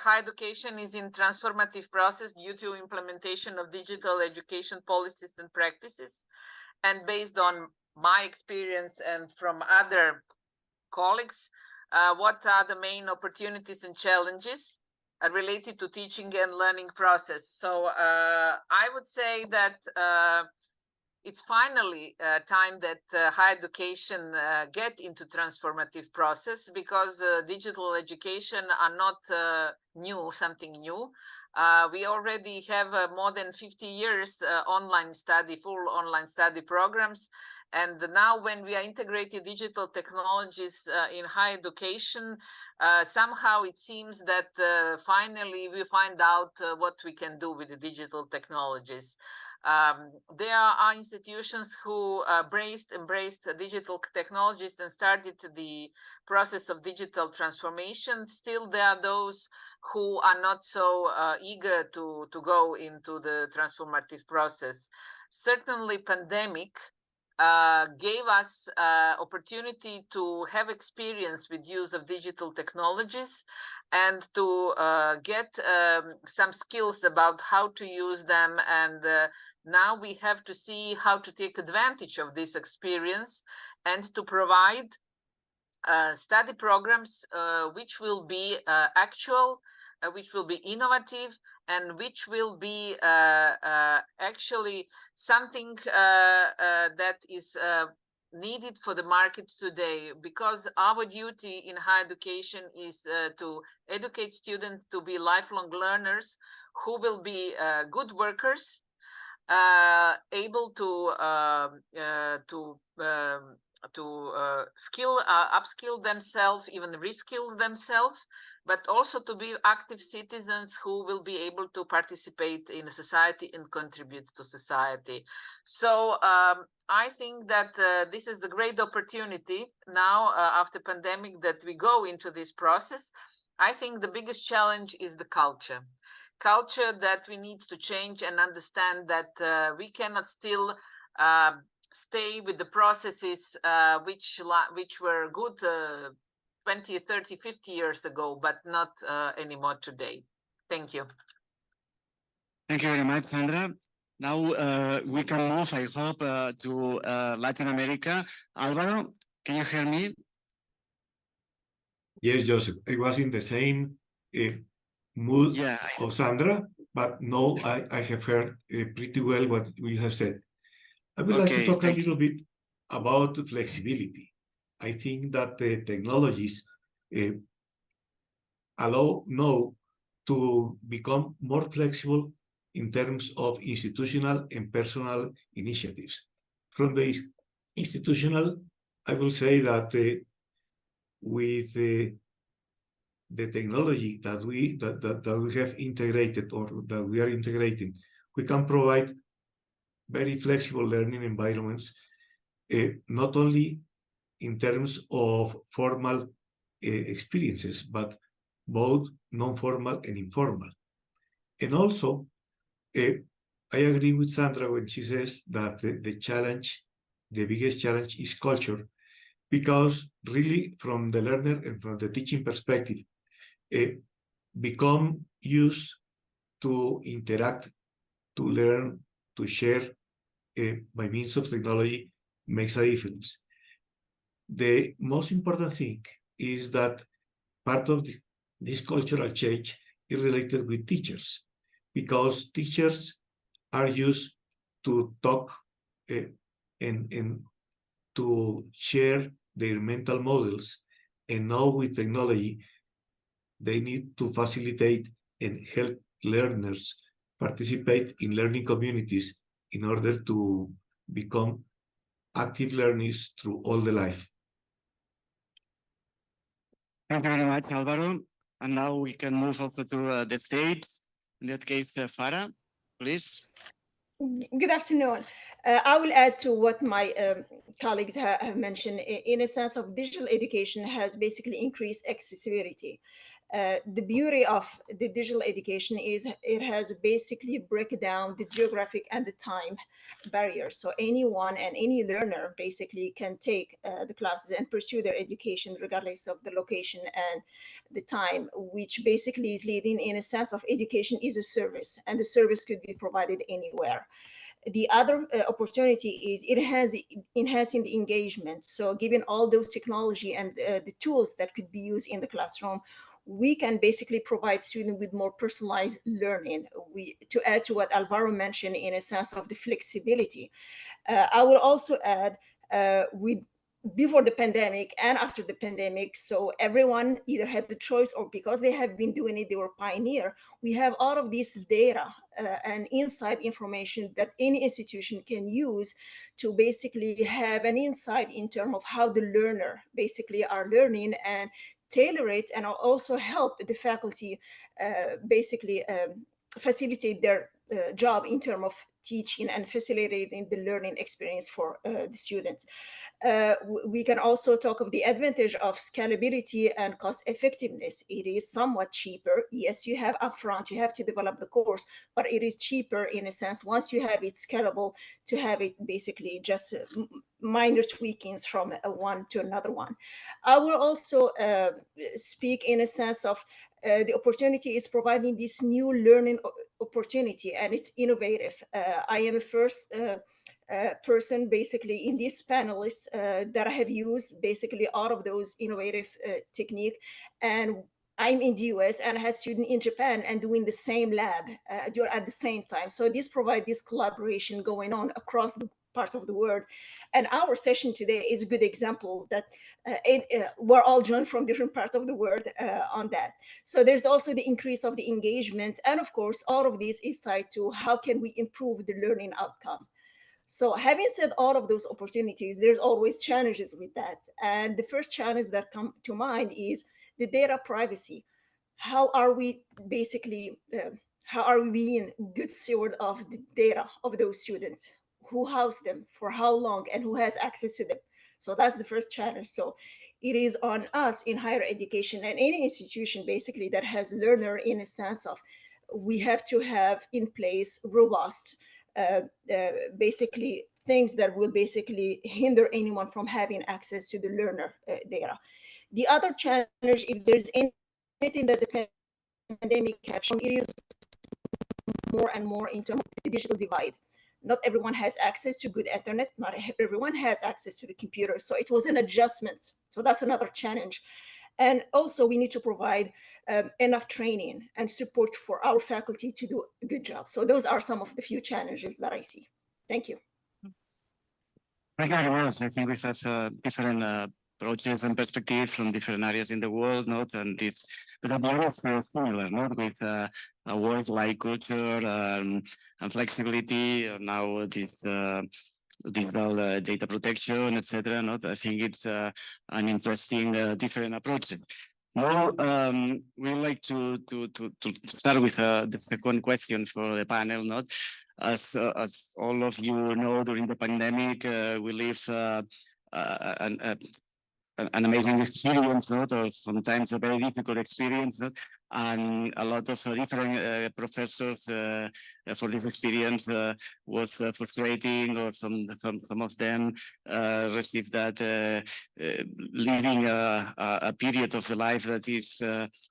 higher education is in transformative process due to implementation of digital education policies and practices. And based on my experience and from other colleagues, what are the main opportunities and challenges related to teaching and learning process? So I would say that it's finally time that higher education get into transformative process, because digital education are not something new. We already have more than 50 years full online study programs. And now when we are integrating digital technologies in higher education, somehow it seems that finally we find out what we can do with the digital technologies. There are institutions who embraced digital technologies and started the process of digital transformation. Still, there are those who are not so eager to go into the transformative process. Certainly, pandemic gave us opportunity to have experience with use of digital technologies and to get some skills about how to use them. And now we have to see how to take advantage of this experience and to provide study programs which will be actual, which will be innovative, and which will be actually something that is needed for the market today, because our duty in higher education is to educate students to be lifelong learners who will be good workers, able to upskill themselves, even reskill themselves, but also to be active citizens who will be able to participate in society and contribute to society. So I think that this is a great opportunity now after pandemic that we go into this process. I think the biggest challenge is the culture that we need to change and understand that we cannot still stay with the processes which were good 20, 30, 50 years ago, but not anymore today. Thank you. Thank you very much, Sandra. Now we can move, I hope, to Latin America. Álvaro, can you hear me? Yes, Joseph. I was in the same mood of Sandra, but no, I have heard pretty well what you have said. I would like to talk a little bit about flexibility. I think that the technologies allow now to become more flexible in terms of institutional and personal initiatives. From the institutional, I will say that with the technology that we have integrated, or that we are integrating, we can provide very flexible learning environments, not only in terms of formal experiences, but both non-formal and informal. And also, I agree with Sandra when she says that the biggest challenge is culture, because really from the learner and from the teaching perspective, become used to interact, to learn, to share by means of technology makes a difference. The most important thing is that part of this cultural change is related with teachers, because teachers are used to talk and to share their mental models, and now with technology, they need to facilitate and help learners participate in learning communities in order to become active learners through all the life. Thank you very much, Álvaro. And now we can move over to the stage. In that case, Farah, please. Good afternoon. I will add to what my colleagues have mentioned. In a sense of digital education has basically increased accessibility. The beauty of the digital education is it has basically break down the geographic and the time barriers. So anyone and any learner basically can take the classes and pursue their education regardless of the location and the time, which basically is leading in a sense of education is a service, and the service could be provided anywhere. The other opportunity is it has enhancing the engagement. So given all those technology and the tools that could be used in the classroom, we can basically provide students with more personalized learning. To add to what Álvaro mentioned in a sense of the flexibility, I will also add with before the pandemic and after the pandemic, so everyone either had the choice or because they have been doing it, they were pioneer. We have all of this data and inside information that any institution can use to basically have an insight in terms of how the learner basically are learning and tailor it, and also help the faculty basically facilitate their job in terms of teaching and facilitating the learning experience for the students. We can also talk of the advantage of scalability and cost effectiveness. It is somewhat cheaper. Yes, you have upfront, you have to develop the course, but it is cheaper in a sense once you have it scalable to have it basically just minor tweakings from one to another one. I will also speak in a sense of the opportunity is providing this new learning opportunity, and it's innovative. I am a first person basically in this panelist that I have used basically all of those innovative technique, and I'm in the US and I had students in Japan and doing the same lab at the same time. So this provides this collaboration going on across the parts of the world. And our session today is a good example that we're all joined from different parts of the world on that. So there's also the increase of the engagement. And of course, all of this is tied to how can we improve the learning outcome. So having said all of those opportunities, there's always challenges with that. And the first challenge that come to mind is the data privacy. How are we basically, how are we being good steward of the data of those students? Who house them, for how long, and who has access to them? So that's the first challenge. So it is on us in higher education and any institution basically that has learner in a sense of we have to have in place robust basically things that will basically hinder anyone from having access to the learner data. The other challenge, if there's anything that the pandemic has shown, it is more and more in terms of the digital divide. Not everyone has access to good internet. Not everyone has access to the computer. So it was an adjustment. So that's another challenge. And also we need to provide enough training and support for our faculty to do a good job. So those are some of the few challenges that I see. Thank you. Thank you very much. I think we have different approaches and perspectives from different areas in the world, not and this, but the beauty is similar, not with a word like culture and flexibility. Now this digital data protection, etc. Not, I think it's an interesting different approach. Now, we like to start with the second question for the panel, not. As all of you know, during the pandemic, we live an amazing experience, not? Or sometimes a very difficult experience, not? And a lot of different professors for this experience was frustrating, or some of them received that living a period of the life that is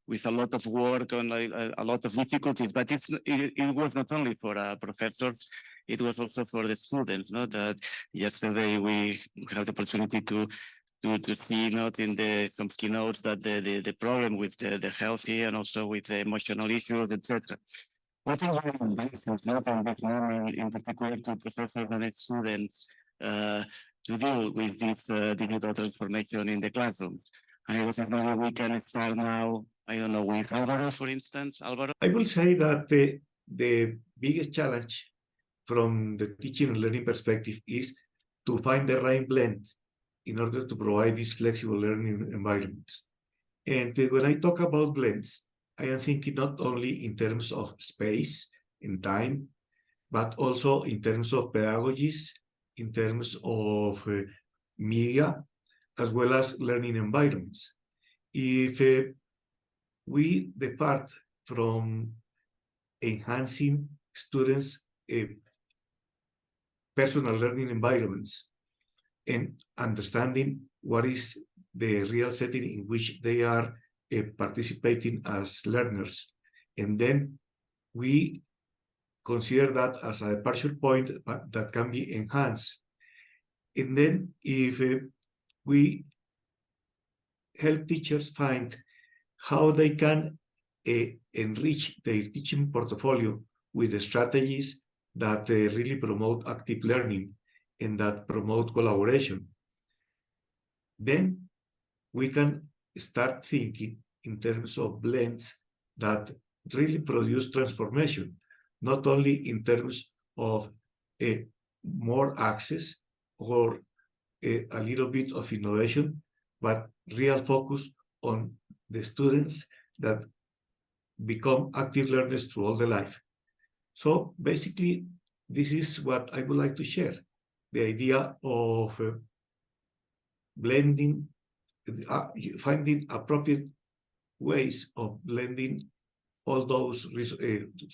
with a lot of work and a lot of difficulties. But it was not only for professors, it was also for the students. Not that yesterday we had the opportunity to see, not in the some keynotes, that the problem with the healthy and also with the emotional issues, etc. What are your advices, not on this moment, in particular to professors and students to deal with this digital transformation in the classroom? I was wondering we can start now, I don't know, with Álvaro, for instance. Álvaro? I will say that the biggest challenge from the teaching and learning perspective is to find the right blend in order to provide these flexible learning environments. And when I talk about blends, I am thinking not only in terms of space and time, but also in terms of pedagogies, in terms of media, as well as learning environments. If we depart from enhancing students' personal learning environments and understanding what is the real setting in which they are participating as learners. And then we consider that as a departure point that can be enhanced. And then if we help teachers find how they can enrich their teaching portfolio with the strategies that really promote active learning and that promote collaboration, then we can start thinking in terms of blends that really produce transformation, not only in terms of more access or a little bit of innovation, but real focus on the students that become active learners through all their life. So basically, this is what I would like to share, the idea of blending, finding appropriate ways of blending all those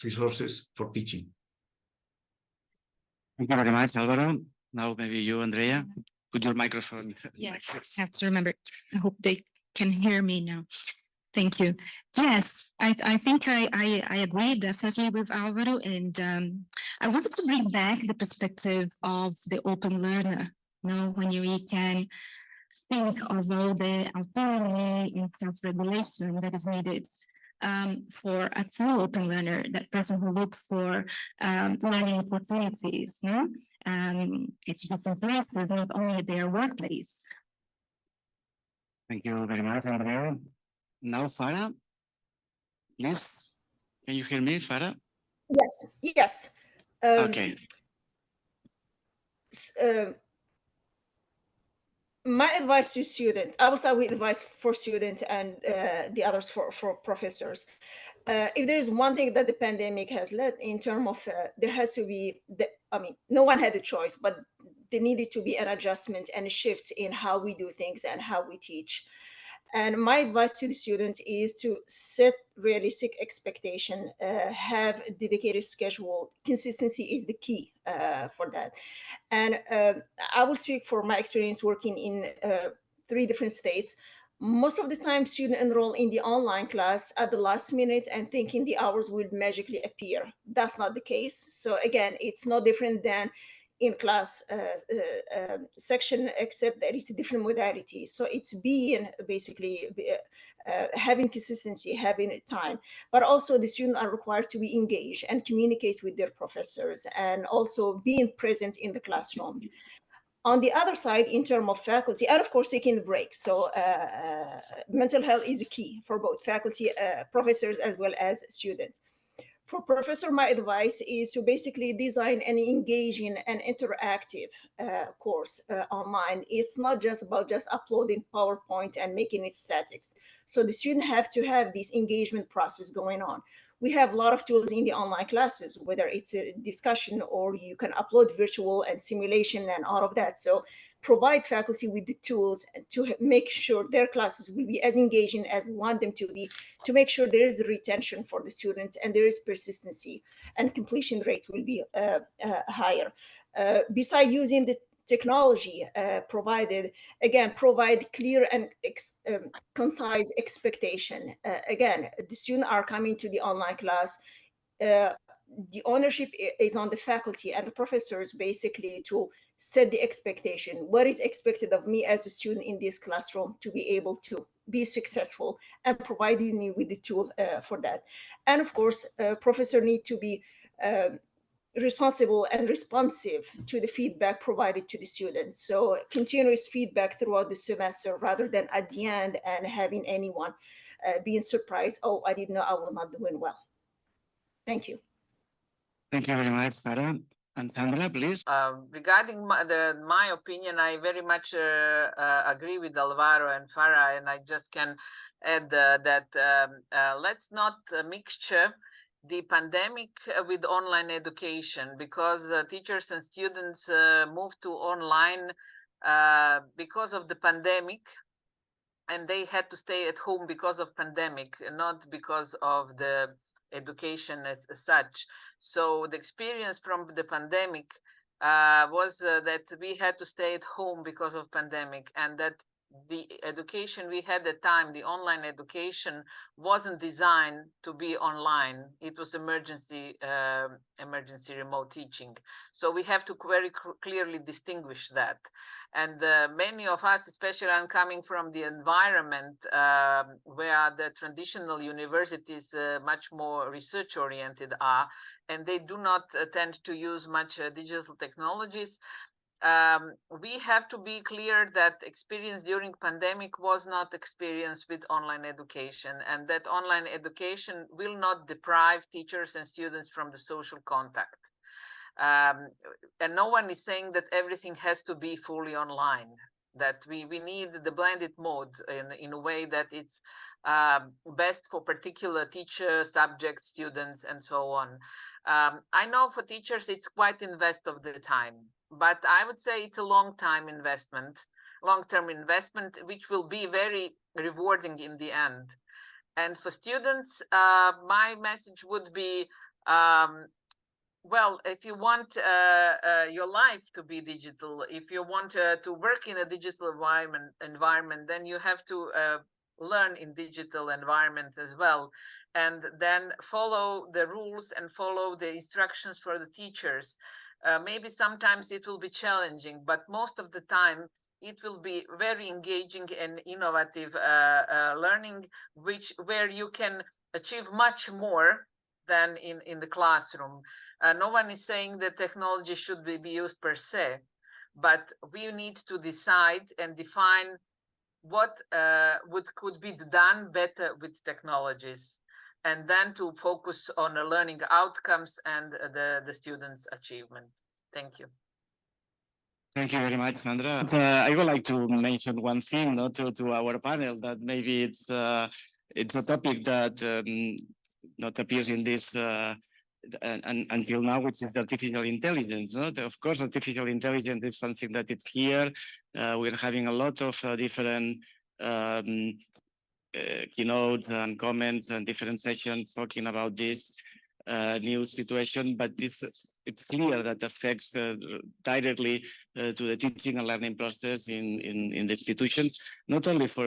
resources for teaching. Thank you very much, Álvaro. Now maybe you, Andreia, put your microphone. Yes, I have to remember. I hope they can hear me now. Thank you. Yes, I think I agree definitely with Álvaro, and I wanted to bring back the perspective of the open learner. You know, when you can think of all the autonomy and self-regulation that is needed for a true open learner, that person who looks for learning opportunities, no? It's different places, not only their workplace. Thank you very much, Andreia. Now, Farah, please, can you hear me, Farah? Yes, yes. Okay. My advice to students, I will start with advice for students and the others for professors. If there is one thing that the pandemic has led in terms of, there has to be, no one had a choice, but there needed to be an adjustment and a shift in how we do things and how we teach. And my advice to the student is to set realistic expectation, have a dedicated schedule. Consistency is the key for that. And I will speak for my experience working in 3 different states. Most of the time, students enroll in the online class at the last minute and thinking the hours will magically appear. That's not the case. So again, it's no different than in class section, except that it's a different modality. So it's being basically having consistency, having time, but also the students are required to be engaged and communicate with their professors and also being present in the classroom. On the other side, in terms of faculty, and of course taking a break. So mental health is a key for both faculty, professors, as well as students. For professor, my advice is to basically design an engaging and interactive course online. It's not just about just uploading PowerPoint and making it statics. So the student have to have this engagement process going on. We have a lot of tools in the online classes, whether it's a discussion or you can upload virtual and simulation and all of that. So provide faculty with the tools to make sure their classes will be as engaging as we want them to be, to make sure there is retention for the student and there is persistency and completion rate will be higher. Besides using the technology provided, again, provide clear and concise expectation. Again, the students are coming to the online class. The ownership is on the faculty and the professors basically to set the expectation. What is expected of me as a student in this classroom to be able to be successful and providing me with the tool for that. And of course, professor need to be responsible and responsive to the feedback provided to the students. So continuous feedback throughout the semester rather than at the end and having anyone being surprised, oh, I didn't know I was not doing well. Thank you. Thank you very much, Farah. And Sandra, please. Regarding my opinion, I very much agree with Álvaro and Farah, and I just can add that let's not mixture the pandemic with online education, because teachers and students moved to online because of the pandemic. and they had to stay at home because of pandemic, not because of the education as such. So the experience from the pandemic was that we had to stay at home because of pandemic, and that the education we had at the time, the online education, wasn't designed to be online. It was emergency remote teaching. So we have to very clearly distinguish that. And many of us, especially I'm coming from the environment where the traditional universities much more research oriented are, and they do not tend to use much digital technologies. We have to be clear that experience during pandemic was not experience with online education, and that online education will not deprive teachers and students from the social contact. And no one is saying that everything has to be fully online, that we need the blended mode in a way that it's best for particular teacher, subject, students, and so on. I know for teachers, it's quite invest of the time, but I would say it's a long-term investment, which will be very rewarding in the end. And for students, my message would be, well, if you want your life to be digital, if you want to work in a digital environment, then you have to learn in digital environment as well, and then follow the rules and follow the instructions for the teachers. Maybe sometimes it will be challenging, but most of the time it will be very engaging and innovative learning, where you can achieve much more than in the classroom. No one is saying that technology should be used per se, but we need to decide and define what could be done better with technologies, and then to focus on the learning outcomes and the students' achievement. Thank you. Thank you very much, Sandra. I would like to mention one thing to our panel, that maybe it's a topic that not appears in this until now, which is artificial intelligence. Of course, artificial intelligence is something that is here. We're having a lot of different keynotes and comments and different sessions talking about this new situation, but it's clear that affects directly to the teaching and learning process in the institutions, not only for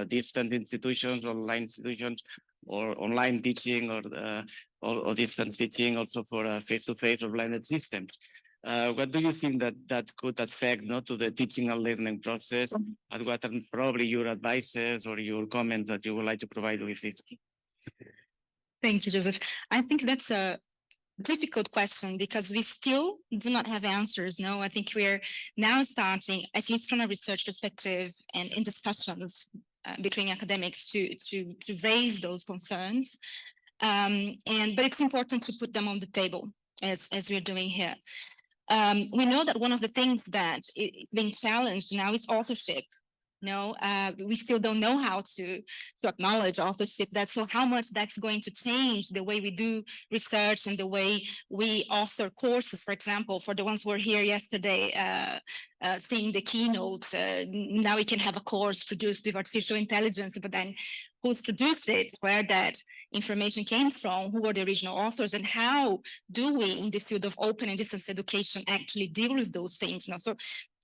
distant institutions, online institutions, or online teaching, or distance teaching, also for face-to-face or blended systems. What do you think that could affect to the teaching and learning process? And what are probably your advices or your comments that you would like to provide with this? Thank you, Joseph. I think that's a difficult question because we still do not have answers. No, I think we're now starting, at least from a research perspective and in discussions between academics to raise those concerns. But it's important to put them on the table as we're doing here. We know that one of the things that is being challenged now is authorship. We still don't know how to acknowledge authorship. So how much that's going to change the way we do research and the way we author courses, for example, for the ones who were here yesterday, seeing the keynote. Now we can have a course produced with artificial intelligence, but then who's produced it, where that information came from, who were the original authors, and how do we, in the field of open and distance education, actually deal with those things? So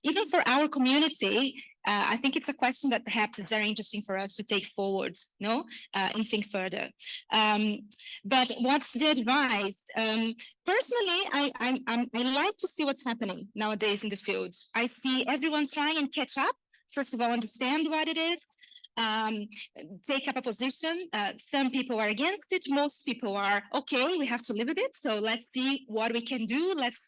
even for our community, I think it's a question that perhaps is very interesting for us to take forward, and think further. But what's the advice? Personally, I like to see what's happening nowadays in the field. I see everyone trying and catch up. First of all, understand what it is. Take up a position. Some people are against it. Most people are, okay, we have to live with it. So let's see what we can do. Let's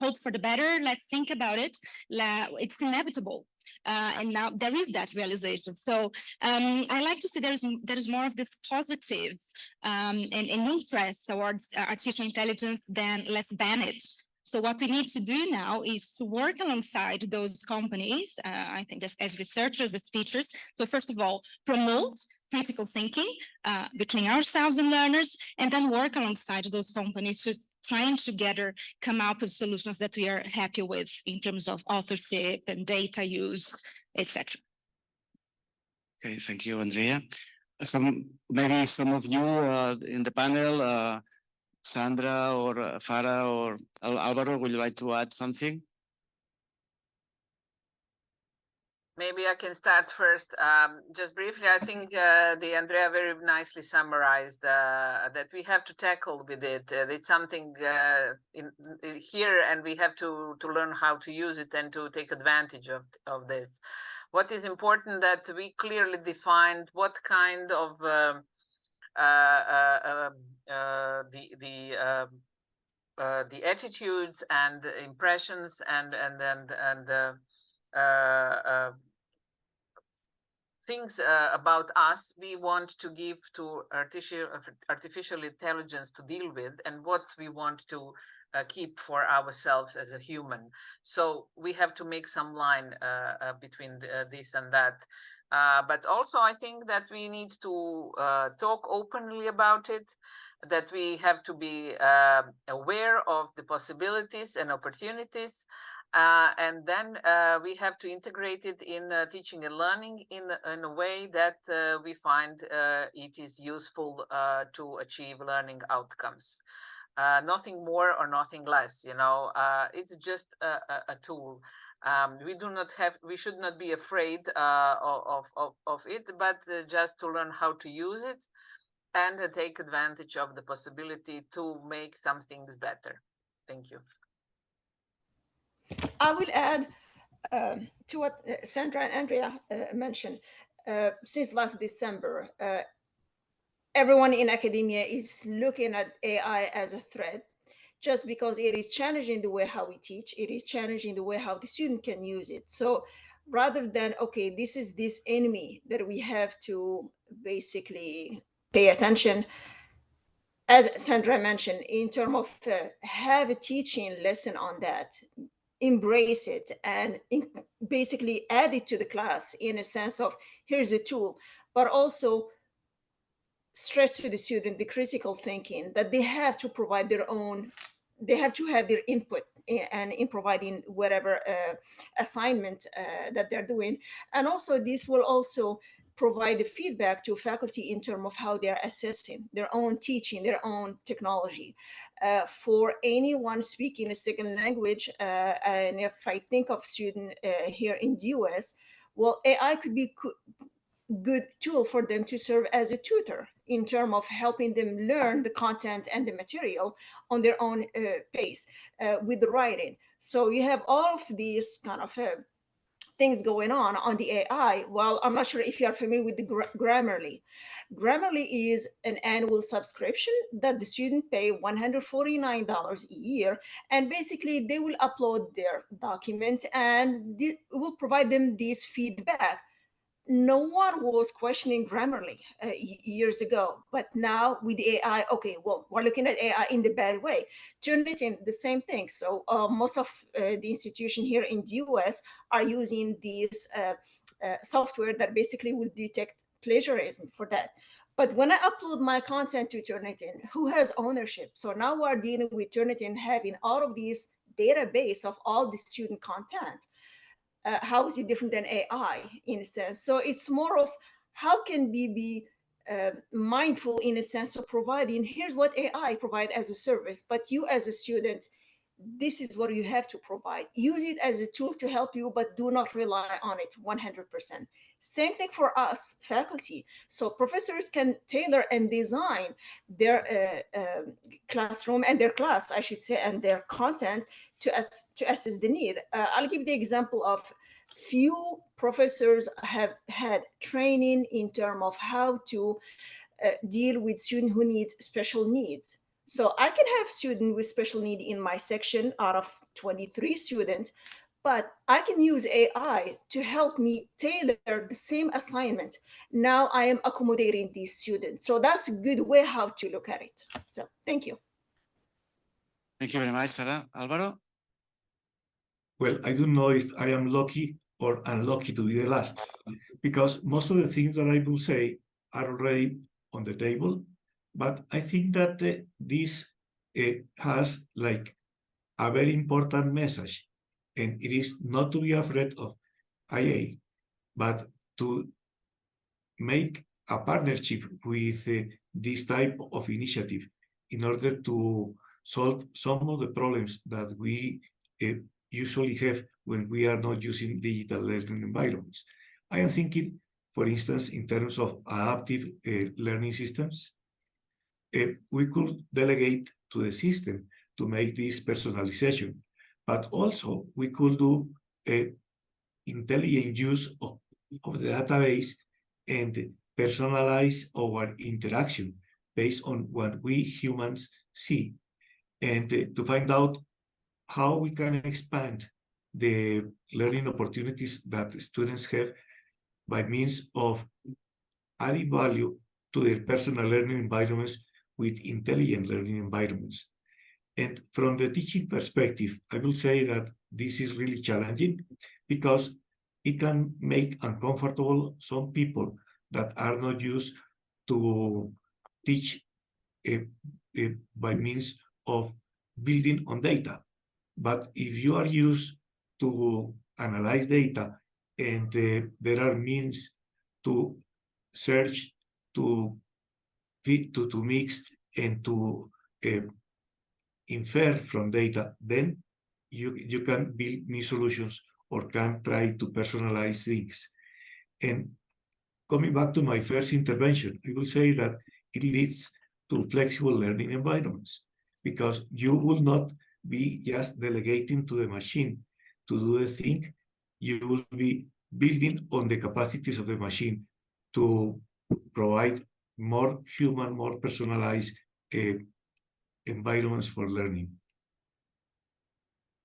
hope for the better. Let's think about it. It's inevitable. And now there is that realization. So I like to see there is more of this positive and interest towards artificial intelligence than let's ban it. So what we need to do now is to work alongside those companies, I think as researchers, as teachers. So first of all, promote critical thinking between ourselves and learners, and then work alongside those companies to trying together come up with solutions that we are happy with in terms of authorship and data use, etc. Okay, thank you, Andreia. Maybe some of you in the panel, Sandra or Farah or Álvaro, would you like to add something? Maybe I can start first. Just briefly, I think the Andreia very nicely summarized that we have to tackle with it. It's something in here, and we have to learn how to use it and to take advantage of this. What is important that we clearly defined what kind of the attitudes and impressions and things about us we want to give to artificial intelligence to deal with, and what we want to keep for ourselves as a human. So we have to make some line between this and that. But also I think that we need to talk openly about it, that we have to be aware of the possibilities and opportunities. And then we have to integrate it in teaching and learning in a way that we find it is useful to achieve learning outcomes. Nothing more or nothing less, you know, it's just a tool. We should not be afraid of it, but just to learn how to use it and take advantage of the possibility to make some things better. Thank you. I will add to what Sandra and Andreia mentioned. Since last December, everyone in academia is looking at AI as a threat, just because it is challenging the way how we teach, it is challenging the way how the student can use it. So rather than, okay, this is this enemy that we have to basically pay attention, as Sandra mentioned, in terms of have a teaching lesson on that, embrace it, and basically add it to the class in a sense of here's a tool, but also stress to the student the critical thinking, that they have to provide their own, they have to have their input and in providing whatever assignment that they're doing. And also this will also provide the feedback to faculty in terms of how they're assessing their own teaching, their own technology. For anyone speaking a second language, and if I think of student here in the US, well, AI could be good tool for them to serve as a tutor in terms of helping them learn the content and the material on their own pace with the writing. So you have all of these kind of things going on the AI. Well, I'm not sure if you are familiar with the Grammarly. Grammarly is an annual subscription that the student pay $149 a year, and basically they will upload their document and it will provide them this feedback. No one was questioning Grammarly years ago, but now with AI, okay, well, we're looking at AI in the bad way. Turnitin, the same thing. So most of the institutions here in the US are using this software that basically will detect plagiarism for that. But when I upload my content to Turnitin, who has ownership? So now we're dealing with Turnitin having all of these database of all the student content. How is it different than AI in a sense? So it's more of how can we be mindful in a sense of providing, here's what AI provide as a service, but you as a student, this is what you have to provide. Use it as a tool to help you, but do not rely on it 100%. Same thing for us, faculty. So professors can tailor and design their classroom and their class, I should say, and their content to assess the need. I'll give the example of few professors have had training in terms of how to deal with student who needs special needs. So I can have student with special need in my section out of 23 students, but I can use AI to help me tailor the same assignment. Now I am accommodating these students. So that's a good way how to look at it. So thank you. Thank you very much, Sarah. Álvaro? Well, I don't know if I am lucky or unlucky to be the last, because most of the things that I will say are already on the table. But I think that this has like a very important message, and it is not to be afraid of IA, but to make a partnership with this type of initiative in order to solve some of the problems that we usually have when we are not using digital learning environments. I am thinking, for instance, in terms of adaptive learning systems, we could delegate to the system to make this personalization, but also we could do intelligent use of the database and personalize our interaction based on what we humans see, and to find out how we can expand the learning opportunities that students have by means of adding value to their personal learning environments with intelligent learning environments. And from the teaching perspective, I will say that this is really challenging because it can make uncomfortable some people that are not used to teach by means of building on data. But if you are used to analyze data and there are means to search, to mix, and to infer from data, then you can build new solutions or can try to personalize things. And coming back to my first intervention, I will say that it leads to flexible learning environments, because you will not be just delegating to the machine to do the thing. You will be building on the capacities of the machine to provide more human, more personalized environments for learning.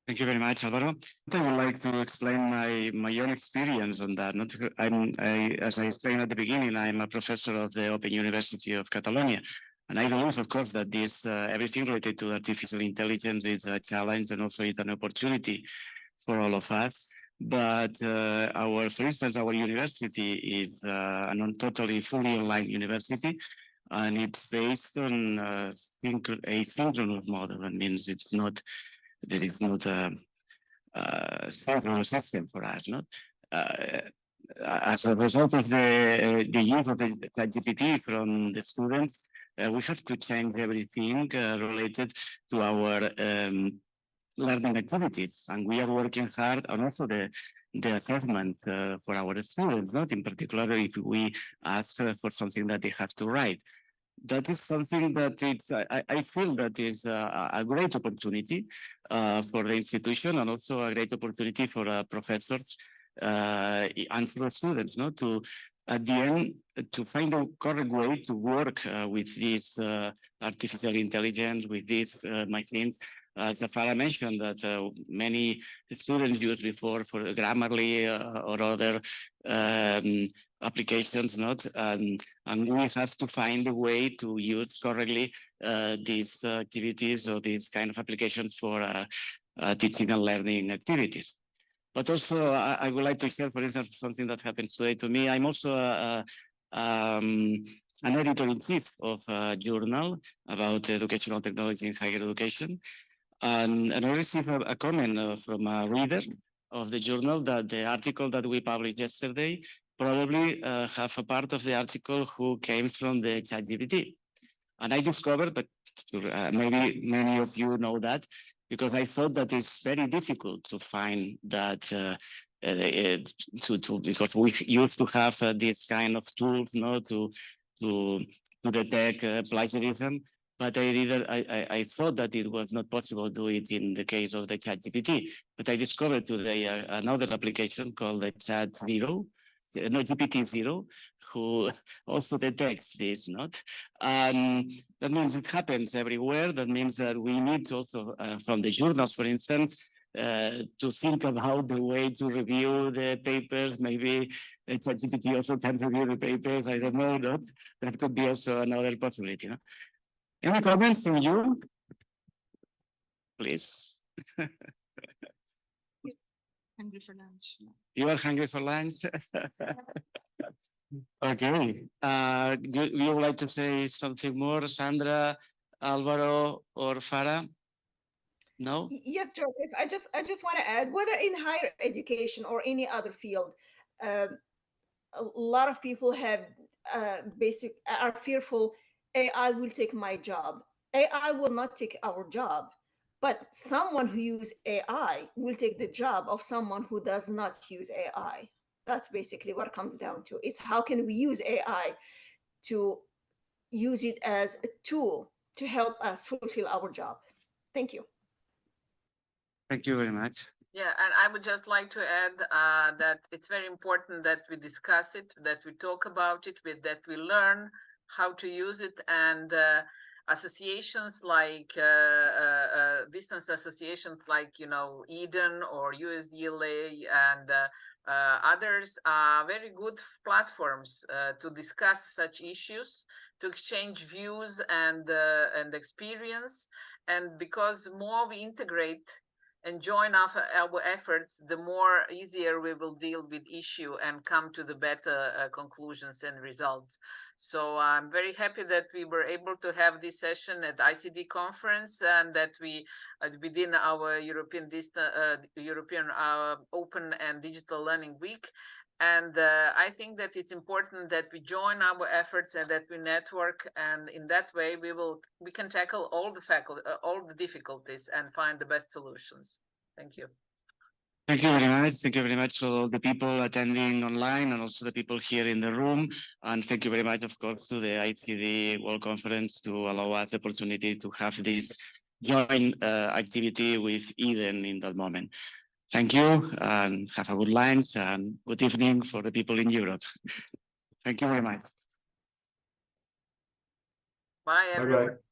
Thank you very much, Álvaro. I would like to explain my own experience on that. As I explained at the beginning, I'm a professor of the Open University of Catalonia. And I believe, of course, that this everything related to artificial intelligence is a challenge and also it's an opportunity for all of us. But for instance, our university is a totally fully online university, and it's based on a synchronous model. That means there is not a synchronous system for us. As a result of the use of the ChatGPT from the students, we have to change everything related to our learning activities, and we are working hard on also the assessment for our students, not in particular if we ask for something that they have to write. That is something that I feel that is a great opportunity for the institution, and also a great opportunity for professors and for students, to at the end to find a correct way to work with this artificial intelligence, with these machines. As Farah mentioned, that many students use before for Grammarly or other applications, and we have to find a way to use correctly these activities or these kind of applications for teaching and learning activities. But also, I would like to share, for instance, something that happens today to me. I'm also an editor-in-chief of a journal about educational technology in higher education. And I received a comment from a reader of the journal that the article that we published yesterday probably have a part of the article who came from the ChatGPT. And I discovered, but maybe many of you know that, because I thought that it's very difficult to find that because we used to have this kind of tools, to detect plagiarism. But I thought that it was not possible to do it in the case of the ChatGPT. But I discovered today another application called the GPT-0, who also detects this, and that means it happens everywhere. That means that we need also from the journals, for instance, to think about the way to review the papers. Maybe ChatGPT also can review the papers. I don't know. That could be also another possibility. Any comments from you? Please. Hungry for lunch. You are hungry for lunch? Okay. You would like to say something more, Sandra, Álvaro, or Farah? No? Yes, Joseph. I just want to add, whether in higher education or any other field, a lot of people have are fearful AI will take my job. AI will not take our job, but someone who uses AI will take the job of someone who does not use AI. That's basically what it comes down to. It's how can we use AI to use it as a tool to help us fulfill our job. Thank you. Thank you very much. Yeah, and I would just like to add that it's very important that we discuss it, that we talk about it, that we learn how to use it, and associations like distance associations like Eden or USDLA and others are very good platforms to discuss such issues, to exchange views and experience, and because more we integrate and join our efforts, the more easier we will deal with issue and come to the better conclusions and results. So I'm very happy that we were able to have this session at ICDE conference, and that we within our European Open and Digital Learning Week. And I think that it's important that we join our efforts and that we network, and in that way we can tackle all the difficulties and find the best solutions. Thank you. Thank you very much. Thank you very much for all the people attending online and also the people here in the room. And thank you very much, of course, to the ICDE World Conference to allow us the opportunity to have this joint activity with Eden in that moment. Thank you, and have a good lunch and good evening for the people in Europe. Thank you very much. Bye, everyone. Bye-bye.